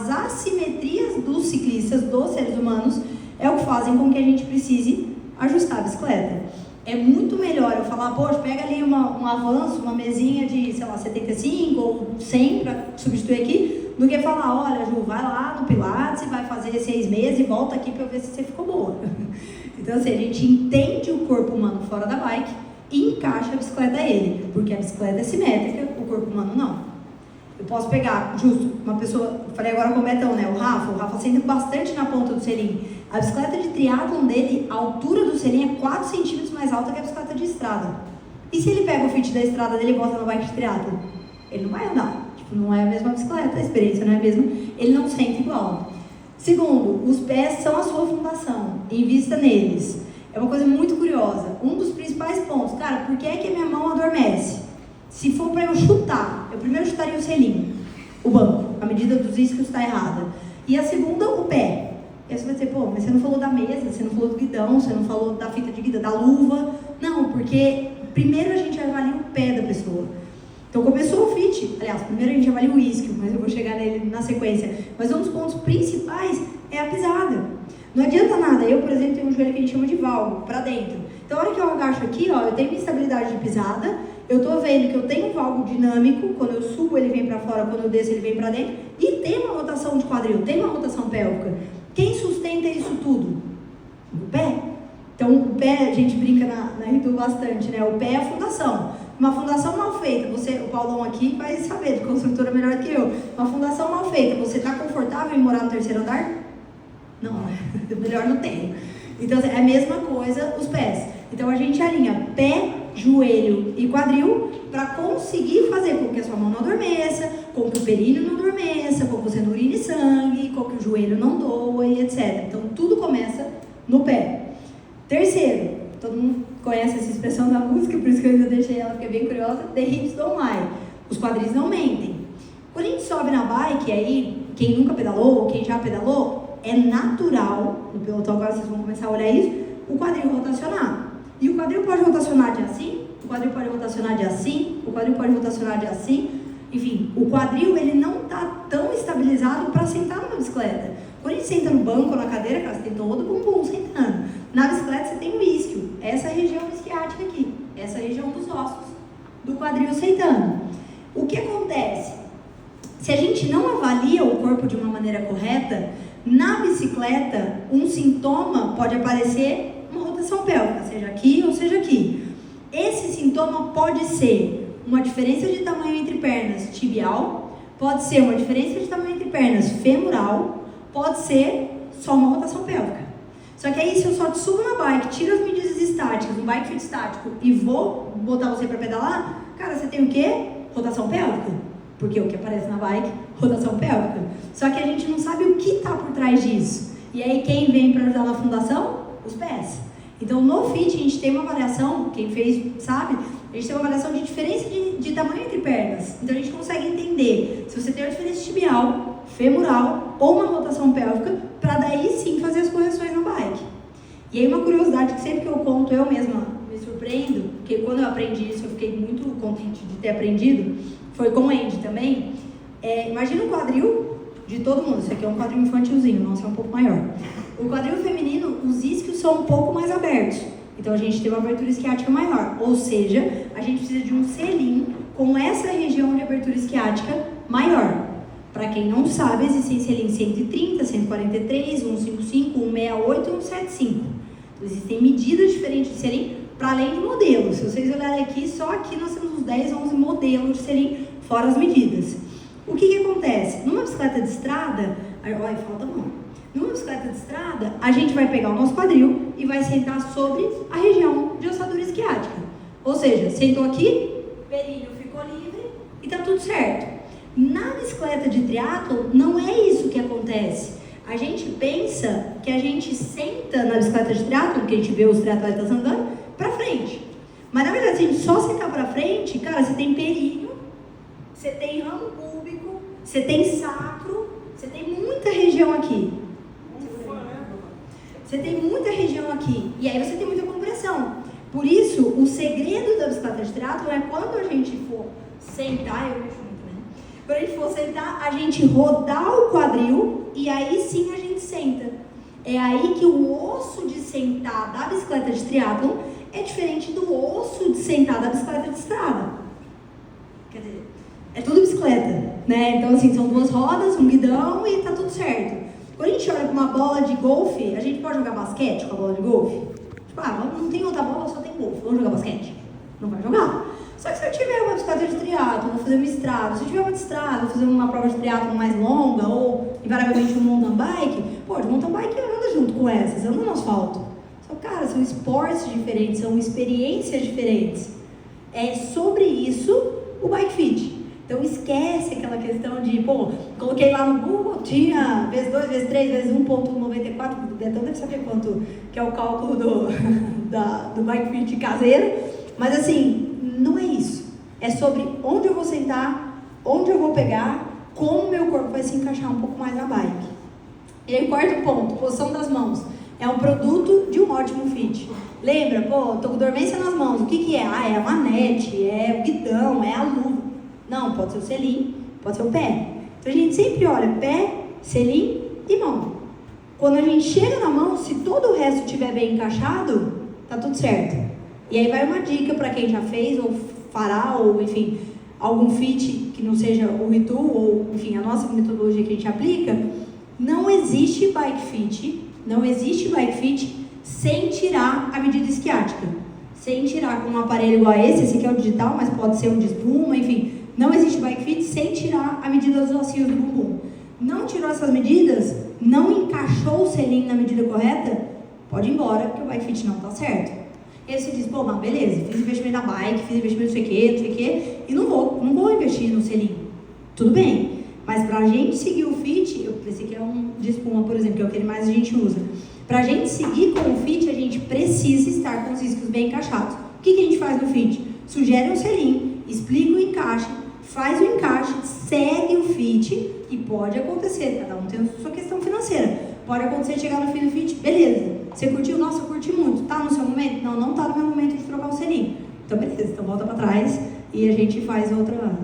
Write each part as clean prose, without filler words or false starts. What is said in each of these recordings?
as assimetrias dos ciclistas, dos seres humanos, é o que fazem com que a gente precise ajustar a bicicleta. É muito melhor eu falar, poxa, pega ali um avanço, uma mesinha de, sei lá, 75 ou 100 para substituir aqui, do que falar, olha, Ju, vai lá no Pilates, vai fazer 6 meses e volta aqui para eu ver se você ficou boa. Então, assim, a gente entende o corpo humano fora da bike e encaixa a bicicleta a ele, porque a bicicleta é simétrica, o corpo humano não. Eu posso pegar, justo, uma pessoa, eu falei agora com o Betão, né, o Rafa senta bastante na ponta do selim. A bicicleta de triatlon dele, a altura do selim é 4 centímetros mais alta que a bicicleta de estrada. E se ele pega o fit da estrada dele e bota no bike de triatlon? Ele não vai andar. Tipo, não é a mesma bicicleta, a experiência não é a mesma. Ele não sente igual. Segundo, os pés são a sua fundação. Invista neles. É uma coisa muito curiosa. Um dos principais pontos, cara, por que é que a minha mão adormece? Se for para eu chutar, eu primeiro chutaria o selim, o banco, a medida dos isquios está errada. E a segunda, o pé. E aí você vai dizer, pô, mas você não falou da mesa, você não falou do guidão, você não falou da fita de guida, da luva. Não, porque primeiro a gente avalia o pé da pessoa. Então começou o fit, aliás, primeiro a gente avalia o isquio, mas eu vou chegar nele na sequência. Mas um dos pontos principais é a pisada. Não adianta nada, eu, por exemplo, tenho um joelho que a gente chama de valgo, para dentro. Então a hora que eu agacho aqui, ó, eu tenho minha estabilidade de pisada, eu tô vendo que eu tenho um valgo dinâmico, quando eu subo ele vem para fora, quando eu desço ele vem para dentro, e tem uma rotação de quadril, tem uma rotação pélvica. Quem sustenta isso tudo? O pé. Então o pé, a gente brinca na Ritu bastante, né? O pé é a fundação. Uma fundação mal feita, o Paulão aqui vai saber, de construtora melhor que eu. Uma fundação mal feita, você está confortável em morar no 3º andar? Não, melhor não tem. Então é a mesma coisa os pés. Então a gente alinha pé, joelho e quadril para conseguir fazer com que a sua mão não adormeça, com que o períneo não adormeça, com que você não urine sangue, com que o joelho não doa e etc. Então tudo começa no pé. Terceiro, todo mundo conhece essa expressão da música, por isso que eu ainda deixei ela, fiquei bem curiosa, the hips don't lie. Os quadris não mentem. Quando a gente sobe na bike, aí, quem nunca pedalou, quem já pedalou, é natural, no pelotão agora vocês vão começar a olhar isso, o quadril rotacionar. E o quadril pode rotacionar de assim, o quadril pode rotacionar de assim, o quadril pode rotacionar de assim. Enfim, o quadril ele não está tão estabilizado para sentar numa bicicleta. Quando a gente senta no banco ou na cadeira, cara, você tem todo o bumbum sentando. Na bicicleta você tem o isquio, essa região isquiática aqui, essa região dos ossos do quadril sentando. O que acontece? Se a gente não avalia o corpo de uma maneira correta, na bicicleta um sintoma pode aparecer uma rotação pélvica, seja aqui ou seja aqui. Esse sintoma pode ser uma diferença de tamanho entre pernas tibial, pode ser uma diferença de tamanho entre pernas femoral, pode ser só uma rotação pélvica. Só que aí se eu só te subo na bike, tiro as medidas estáticas, um bike fit estático e vou botar você para pedalar, cara, você tem o quê? Rotação pélvica. Porque o que aparece na bike, rotação pélvica. Só que a gente não sabe o que está por trás disso. E aí quem vem para ajudar na fundação? Os pés. Então no fit a gente tem uma avaliação, quem fez sabe, a gente tem uma avaliação de diferença de tamanho entre pernas. Então a gente consegue entender se você tem uma diferença tibial, femoral ou uma rotação pélvica, para daí sim fazer as correções na bike. E aí uma curiosidade que sempre que eu conto, eu mesma me surpreendo, porque quando eu aprendi isso eu fiquei muito contente de ter aprendido, foi com o Andy também. Imagina um quadril de todo mundo, isso aqui é um quadril infantilzinho, nosso é um pouco maior. O quadril feminino, os isquios são um pouco mais abertos, então a gente tem uma abertura isquiática maior, ou seja, a gente precisa de um selim com essa região de abertura isquiática maior. Para quem não sabe, existem selins 130, 143, 155, 168 e 175. Então, existem medidas diferentes de selim, para além de modelos. Se vocês olharem aqui, só aqui nós temos uns 10, 11 modelos de selim, fora as medidas. O que acontece? Numa bicicleta de estrada, olha, falta mão. Numa bicicleta de estrada, a gente vai pegar o nosso quadril e vai sentar sobre a região de ossadura isquiática. Ou seja, sentou aqui, períneo ficou livre e tá tudo certo. Na bicicleta de triatlon, não é isso que acontece. A gente pensa que a gente senta na bicicleta de triatlon, que a gente vê os triatletas andando, pra frente. Mas na verdade, se a gente só sentar pra frente, cara, você tem períneo, você tem ramo púbico, você tem sacro, você tem muita região aqui. Você tem muita região aqui. E aí você tem muita compressão. Por isso, o segredo da bicicleta de triatlon é quando a gente for sentar, eu mexo muito, né? Quando a gente for sentar, a gente rodar o quadril e aí sim a gente senta. É aí que o osso de sentar da bicicleta de triatlon é diferente do osso de sentar da bicicleta de estrada. Quer dizer, é tudo bicicleta, né? Então assim, são duas rodas, um guidão e tá tudo certo. Quando a gente olha para uma bola de golfe, a gente pode jogar basquete com a bola de golfe? Tipo, não tem outra bola, só tem golfe, vamos jogar basquete? Não vai jogar. Só que se eu tiver uma bicicleta de triatlon, vou fazer uma estrada, se eu tiver uma de estrada, vou fazer uma prova de triatlon mais longa, ou invariavelmente um mountain bike, pô, de mountain bike anda junto com essas, anda no asfalto. Só, cara, são esportes diferentes, são experiências diferentes. É sobre isso o bike fit. Então esquece aquela questão de, pô, coloquei lá no Google, tinha vezes 2, vezes 3, vezes 1.94, o Betão deve saber quanto que é o cálculo do bike fit caseiro, mas assim, não é isso. É sobre onde eu vou sentar, onde eu vou pegar, como o meu corpo vai se encaixar um pouco mais na bike. E aí, quarto ponto, posição das mãos. É um produto de um ótimo fit. Lembra, pô, tô com dormência nas mãos, o que que é? É a manete, é o guidão, é a luva. Não, pode ser o selim, pode ser o pé. Então a gente sempre olha pé, selim e mão. Quando a gente chega na mão, se todo o resto estiver bem encaixado, tá tudo certo. E aí vai uma dica para quem já fez, ou fará, ou enfim, algum fit que não seja o Ritu, ou enfim, a nossa metodologia que a gente aplica. Não existe bike fit sem tirar a medida esquiática. Sem tirar com um aparelho igual a esse aqui é o digital, mas pode ser um de espuma, enfim. Não existe bike fit sem tirar a medida dos ossinhos do bumbum. Não tirou essas medidas, não encaixou o selim na medida correta, pode ir embora, porque o bike fit não está certo. E aí você diz, pô, mas beleza, fiz investimento na bike, fiz investimento não sei o quê, e não vou investir no selim. Tudo bem, mas pra gente seguir o fit, esse aqui é um de espuma, por exemplo, que é o que mais a gente usa. Pra gente seguir com o fit, a gente precisa estar com os riscos bem encaixados. O que a gente faz no fit? Sugere um selim, explica o encaixe, faz o encaixe, segue o fit, e pode acontecer, cada um tem a sua questão financeira. Pode acontecer chegar no fim do fit, beleza. Você curtiu? Nossa, eu curti muito. Tá no seu momento? Não, não tá no meu momento de trocar o selim. Então, beleza. Então, volta pra trás e a gente faz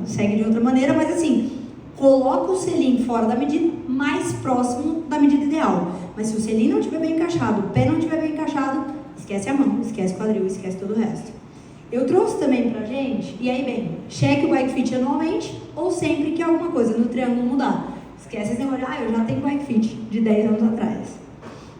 segue de outra maneira. Mas, assim, coloca o selim fora da medida, mais próximo da medida ideal. Mas se o selim não estiver bem encaixado, o pé não estiver bem encaixado, esquece a mão, esquece o quadril, esquece todo o resto. Eu trouxe também pra gente, e aí, bem, cheque o bike fit anualmente ou sempre que alguma coisa no triângulo mudar. Esquece esse negócio de, eu já tenho bike fit de 10 anos atrás.